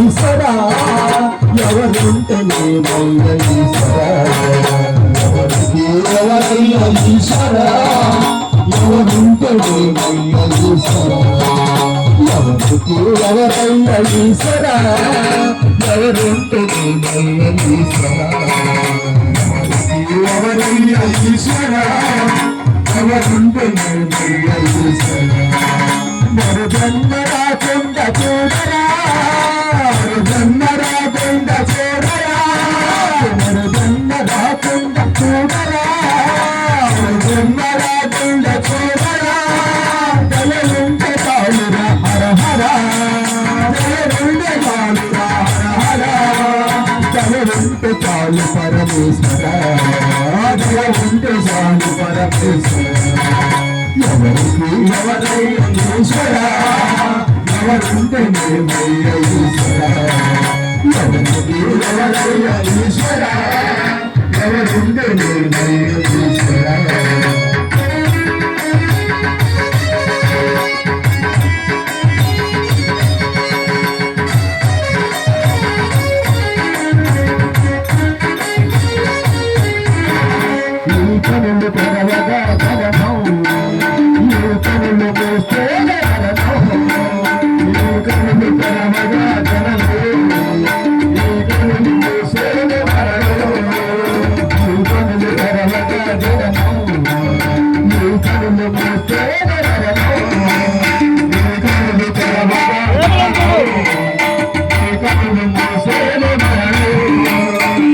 ఈశ్వరా ఎవరుంటే నేనయ్య ఈశ్వరా ఎవరికి ఎవరయ్య ఈశ్వరా ఎవరుంటే నేనయ్య ఈశ్వరా ఎవరికి ఎవరయ్య ఈశ్వరా ఎవరుంటే నేనయ్య ఈశ్వరా ఎవరయ్య ఈశ్వరా ఎవరుంటే నేనయ్య ఈశ్వరా మరుజన్మ రాకుండా చూడరా మరుజన్మ రాకుండా చూడరా మరుజన్మ రాకుండా చూడరా మరుజన్మ రాకుండా చూడరా తలలుంటే కాలురా హర హర తలలుంటే కాలురా హర హర తలలుంటే కాలు పరమేశ్వర తలలుంటే చాలు పరమేశ్వర ఎవరికి ఎవరయ్య ఈశ్వరా ఎవరుంటే నేనయ్య ఈశ్వరా ఎవరికి ఎవరయ్య ఈశ్వరా ఎవరుంటే నేనయ్య